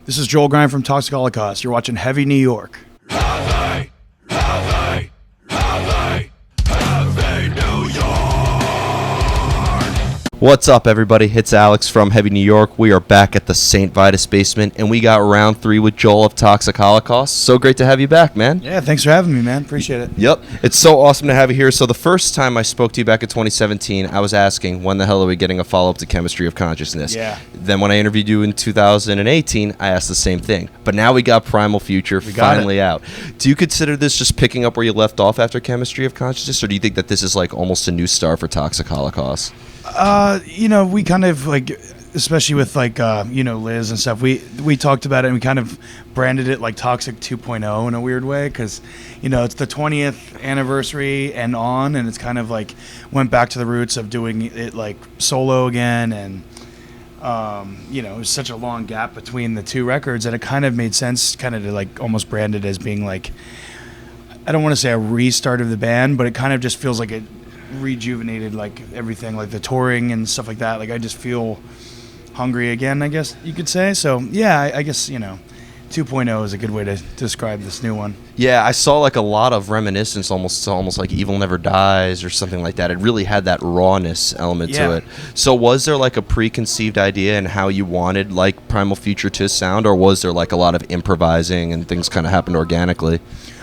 This is Joel Grind from Toxic Holocaust. You're watching Heavy New York. Heavy New York. What's up, everybody? It's Alex from Heavy New York. We are back at the St. Vitus basement, and we got round 3 with Joel of Toxic Holocaust. So great to have you back, man. Yeah, thanks for having me, man. Appreciate it. Yep. It's so awesome to have you here. So the first time I spoke to you back in 2017, I was asking, when the hell are we getting a follow-up to Chemistry of Consciousness? Yeah. Then when I interviewed you in 2018, I asked the same thing. But now we got Primal Future finally out. Do you consider this just picking up where you left off after Chemistry of Consciousness, or do you think that this is like almost a new start for Toxic Holocaust? We kind of like, especially with like, Liz and stuff, we talked about it and we kind of branded it like Toxic 2.0 in a weird way because, it's the 20th anniversary and it's kind of like went back to the roots of doing it like solo again. And, it was such a long gap between the two records and it kind of made sense kind of to like almost brand it as being like, I don't want to say a restart of the band, but it kind of just feels like it rejuvenated like everything, like the touring and stuff like that. Like I just feel hungry again, I guess you could say. So yeah, I guess 2.0 is a good way to describe this new one. Yeah, I saw like a lot of reminiscence, almost like Evil Never Dies or something like that. It really had that rawness element to it. So was there like a preconceived idea in how you wanted like Primal Future to sound, or was there like a lot of improvising and things kind of happened organically?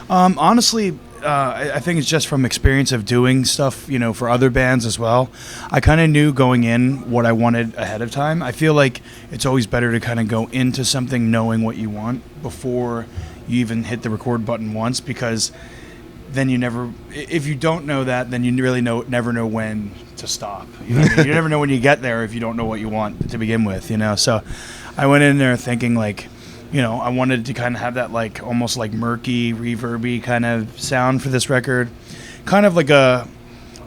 Honestly, I think it's just from experience of doing stuff, for other bands as well. I kind of knew going in what I wanted ahead of time. I feel like it's always better to kind of go into something knowing what you want before you even hit the record button once, because then if you don't know that, then you really never know when to stop. You never know when you get there if you don't know what you want to begin with, So I went in there thinking like, I wanted to kind of have that like almost like murky, reverby kind of sound for this record. Kind of like I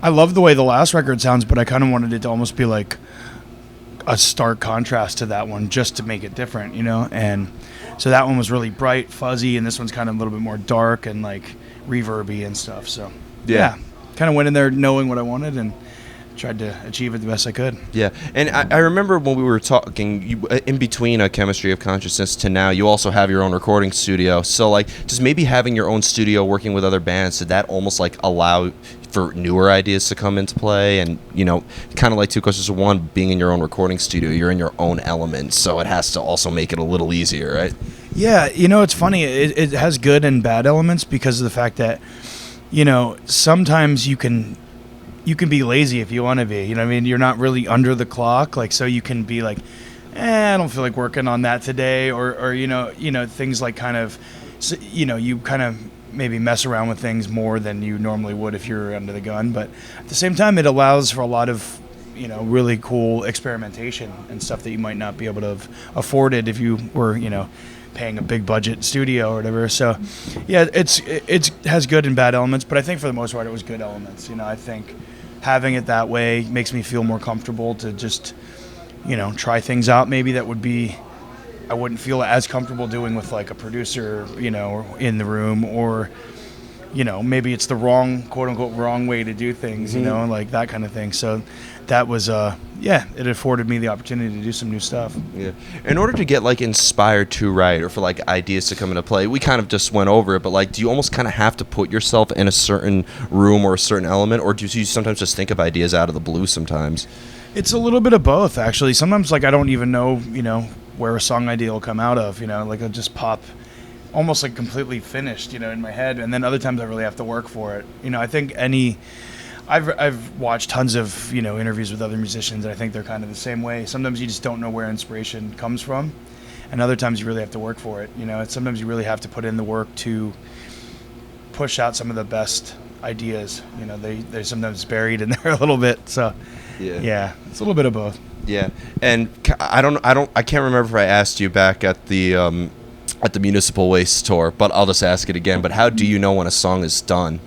love the way the last record sounds, but I kind of wanted it to almost be like a stark contrast to that one just to make it different, And so that one was really bright, fuzzy, and this one's kind of a little bit more dark and like reverby and stuff. So yeah, kind of went in there knowing what I wanted and tried to achieve it the best I could. Yeah, and I remember when we were talking, in between a Chemistry of Consciousness to now, you also have your own recording studio. So, like, just maybe having your own studio working with other bands, did that almost, like, allow for newer ideas to come into play? And, kind of like two questions to one, being in your own recording studio, you're in your own element, so it has to also make it a little easier, right? Yeah, it's funny. It has good and bad elements because of the fact that, sometimes you can be lazy if you want to be, you're not really under the clock. Like, so you can be like, I don't feel like working on that today. Or things like kind of, you kind of maybe mess around with things more than you normally would if you're under the gun. But at the same time, it allows for a lot of, really cool experimentation and stuff that you might not be able to have afforded if you were, paying a big budget studio or whatever. So yeah, it has good and bad elements, but I think for the most part it was good elements. I think having it that way makes me feel more comfortable to just, try things out maybe that I wouldn't feel as comfortable doing with like a producer, in the room, or, maybe it's the wrong, quote unquote, wrong way to do things, like that kind of thing. So that was, it afforded me the opportunity to do some new stuff. Yeah. In order to get like inspired to write, or for like ideas to come into play, we kind of just went over it, but like, do you almost kind of have to put yourself in a certain room or a certain element, or do you sometimes just think of ideas out of the blue sometimes? It's a little bit of both, actually. Sometimes like I don't even know, where a song idea will come out of, like it'll just pop almost like completely finished, in my head. And then other times I really have to work for it. I think I've watched tons of, interviews with other musicians, and I think they're kind of the same way. Sometimes you just don't know where inspiration comes from, and other times you really have to work for it. Sometimes you really have to put in the work to push out some of the best ideas. They're sometimes buried in there a little bit. So yeah, it's a little bit of both. Yeah, and I can't remember if I asked you back at the Municipal Waste tour, but I'll just ask it again. But how do you know when a song is done?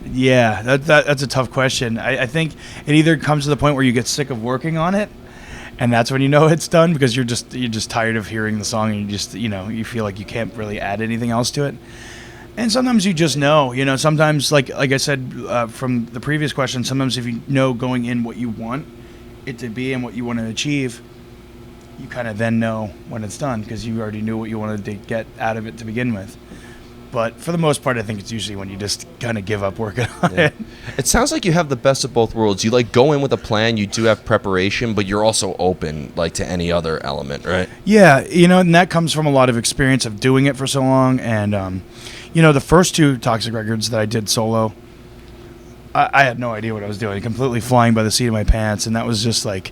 Yeah, that's a tough question. I think it either comes to the point where you get sick of working on it, and that's when you know it's done, because you're just tired of hearing the song, and you feel like you can't really add anything else to it. And sometimes you just know, sometimes like I said from the previous question, sometimes if you know going in what you want it to be and what you want to achieve, you kind of then know when it's done because you already knew what you wanted to get out of it to begin with. But for the most part, I think it's usually when you just kind of give up working on it. It sounds like you have the best of both worlds. You like go in with a plan, you do have preparation, but you're also open like to any other element, right? Yeah, and that comes from a lot of experience of doing it for so long. And, the first 2 Toxic records that I did solo, I had no idea what I was doing, completely flying by the seat of my pants. And that was just like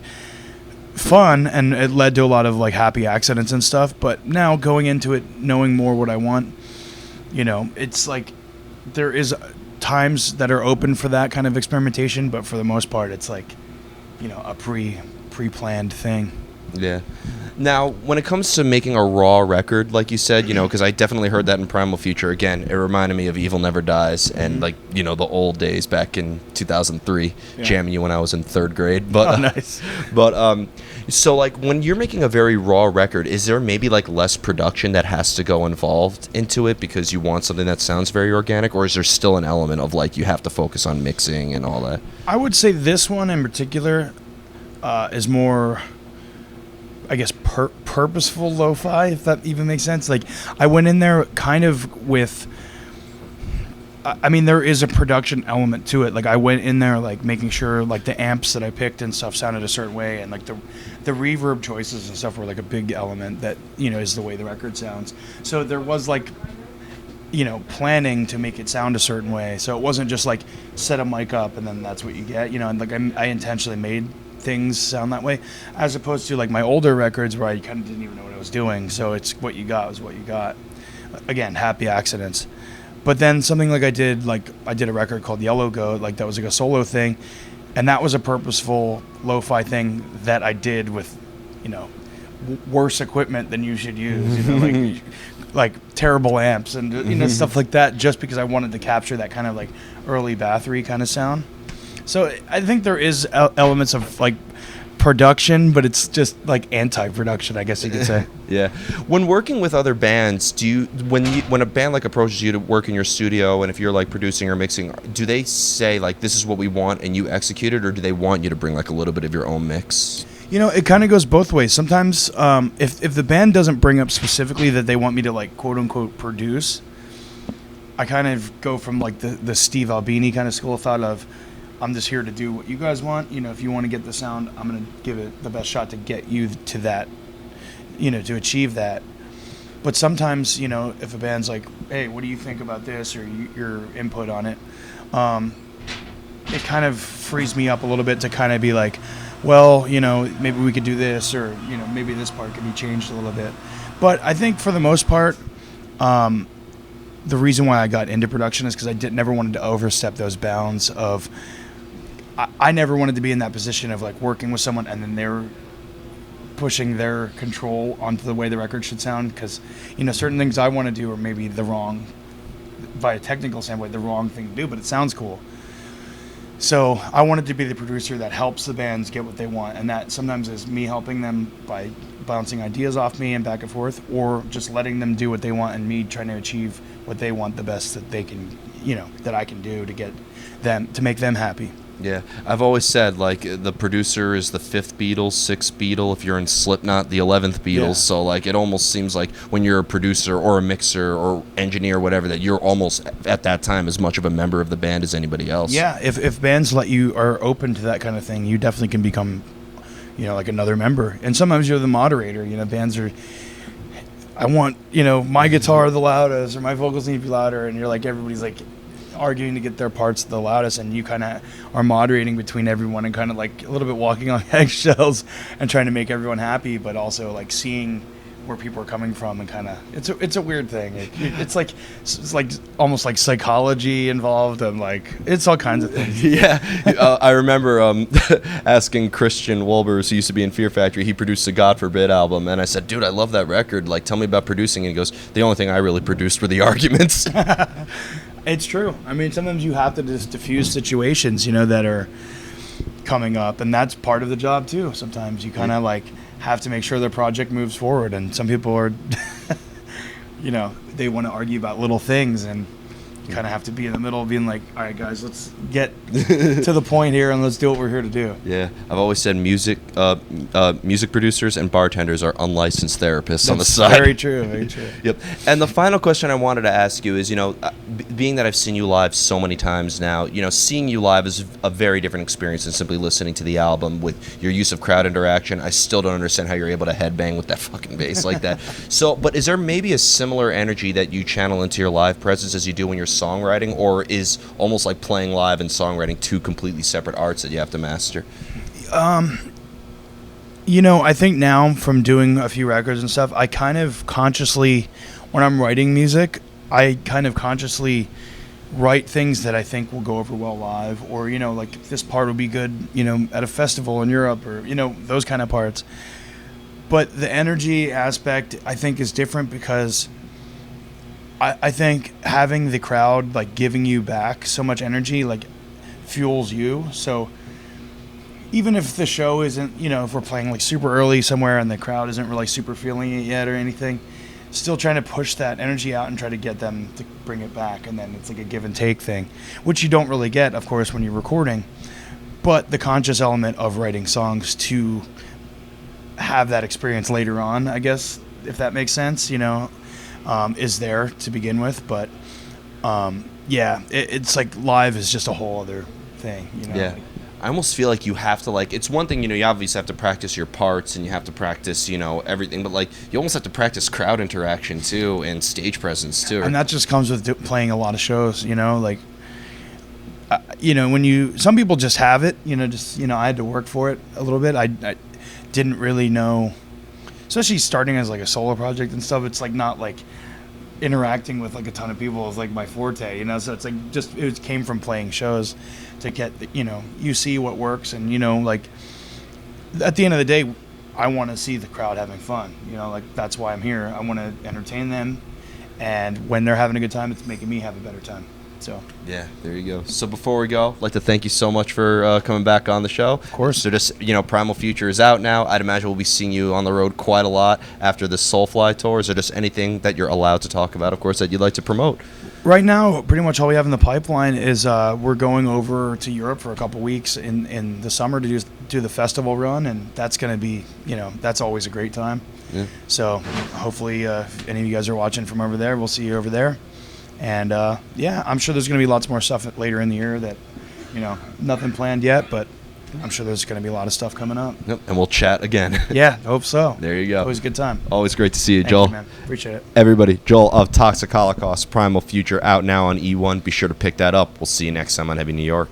fun, and it led to a lot of like happy accidents and stuff. But now going into it, knowing more what I want, it's like there is times that are open for that kind of experimentation, but for the most part, it's like, a pre-planned thing. Yeah. Now, when it comes to making a raw record, like you said, because I definitely heard that in Primal Future. Again, it reminded me of Evil Never Dies and, the old days back in 2003, jamming you when I was in 3rd grade. But, nice. So, like, when you're making a very raw record, is there maybe, like, less production that has to go involved into it because you want something that sounds very organic? Or is there still an element of, like, you have to focus on mixing and all that? I would say this one in particular is more, I guess, purposeful lo-fi, if that even makes sense. Like, I went in there kind of with, there is a production element to it. Like, I went in there, like, making sure, like, the amps that I picked and stuff sounded a certain way, and, like, the reverb choices and stuff were, like, a big element that, is the way the record sounds. So there was, like, planning to make it sound a certain way. So it wasn't just, like, set a mic up and then that's what you get, and, like, I intentionally made things sound that way, as opposed to like my older records where I kind of didn't even know what I was doing. So it's what you got was what you got. Again, happy accidents. But then something like I did a record called Yellow Goat, like that was like a solo thing, and that was a purposeful lo-fi thing that I did with, worse equipment than you should use, like terrible amps and stuff like that, just because I wanted to capture that kind of like early Bathory kind of sound. So I think there is elements of like production, but it's just like anti-production, I guess you could say. Yeah. When working with other bands, when a band like approaches you to work in your studio, and if you're like producing or mixing, do they say like this is what we want and you execute it, or do they want you to bring like a little bit of your own mix? It kind of goes both ways. Sometimes if the band doesn't bring up specifically that they want me to like quote unquote produce, I kind of go from like the Steve Albini kind of school of thought of, I'm just here to do what you guys want. If you want to get the sound, I'm going to give it the best shot to get you to that, to achieve that. But sometimes, if a band's like, hey, what do you think about this, or your input on it, it kind of frees me up a little bit to kind of be like, well, maybe we could do this, or, maybe this part could be changed a little bit. But I think for the most part, the reason why I got into production is because I never wanted to overstep those bounds of, I never wanted to be in that position of like working with someone and then they're pushing their control onto the way the record should sound, because certain things I want to do are maybe the wrong, by a technical standpoint, the wrong thing to do, but it sounds cool. So I wanted to be the producer that helps the bands get what they want, and that sometimes is me helping them by bouncing ideas off me and back and forth, or just letting them do what they want and me trying to achieve what they want the best that they can, that I can do to get them, to make them happy. Yeah, I've always said like the producer is the 5th Beatle, 6th Beatle. If you're in Slipknot, the 11th Beatles. Yeah. So like it almost seems like when you're a producer or a mixer or engineer, or whatever, that you're almost at that time as much of a member of the band as anybody else. Yeah, if bands are open to that kind of thing, you definitely can become, like another member. And sometimes you're the moderator. Bands are, I want, my guitar the loudest, or my vocals need to be louder, and you're like, everybody's like arguing to get their parts the loudest, and you kind of are moderating between everyone and kind of like a little bit walking on eggshells and trying to make everyone happy, but also like seeing where people are coming from, and kind of it's a weird thing. It's like almost like psychology involved, and like it's all kinds of things. Yeah, I remember asking Christian Wolbers, who used to be in Fear Factory. He produced the God Forbid album, and I said, "Dude, I love that record. Like, tell me about producing." And he goes, "The only thing I really produced were the arguments." It's true. Sometimes you have to just diffuse situations, that are coming up, and that's part of the job too. Sometimes you kind of like have to make sure the project moves forward, and some people are, they want to argue about little things, and You kind of have to be in the middle, being like, all right, guys, let's get to the point here and let's do what we're here to do. Yeah, I've always said music producers and bartenders are unlicensed therapists on the side. Very true, very true. Yep. And the final question I wanted to ask you is, being that I've seen you live so many times now, seeing you live is a very different experience than simply listening to the album with your use of crowd interaction. I still don't understand how you're able to headbang with that fucking bass like that. So, but is there maybe a similar energy that you channel into your live presence as you do when you're songwriting, or is almost like playing live and songwriting two completely separate arts that you have to master? I think now from doing a few records and stuff, I kind of consciously, when I'm writing music, I kind of consciously write things that I think will go over well live, or, like this part will be good, at a festival in Europe, or, those kind of parts. But the energy aspect, I think, is different because I think having the crowd, like, giving you back so much energy, like, fuels you. So even if the show isn't, if we're playing, like, super early somewhere and the crowd isn't really super feeling it yet or anything, still trying to push that energy out and try to get them to bring it back. And then it's like a give and take thing, which you don't really get, of course, when you're recording. But the conscious element of writing songs to have that experience later on, I guess, if that makes sense, is there to begin with. But it's like live is just a whole other thing, Yeah. like, I almost feel like you have to, like, it's one thing, you obviously have to practice your parts and you have to practice, everything, but, like, you almost have to practice crowd interaction too and stage presence too. and that just comes with playing a lot of shows, like, when some people just have it, I had to work for it a little bit. I didn't really know, especially starting as like a solo project and stuff. It's like not like interacting with like a ton of people is like my forte, so it's like just it came from playing shows to get you see what works, and like at the end of the day I want to see the crowd having fun, like that's why I'm here. I want to entertain them, and when they're having a good time, it's making me have a better time. So yeah, there you go. So before we go, I'd like to thank you so much for coming back on the show. Of course. So just, Primal Future is out now. I'd imagine we'll be seeing you on the road quite a lot after the Soulfly tour. Is there just anything that you're allowed to talk about, of course, that you'd like to promote? Right now, pretty much all we have in the pipeline is we're going over to Europe for a couple weeks in the summer to do the festival run, and that's going to be, that's always a great time. Yeah. So hopefully if any of you guys are watching from over there, we'll see you over there. And I'm sure there's going to be lots more stuff later in the year that, nothing planned yet, but I'm sure there's going to be a lot of stuff coming up. Yep. And we'll chat again. Yeah, hope so. There you go. Always a good time. Always great to see you, Thank Joel. you, man. Appreciate it. Everybody, Joel of Toxic Holocaust, Primal Future, out now on E1. Be sure to pick that up. We'll see you next time on Heavy New York.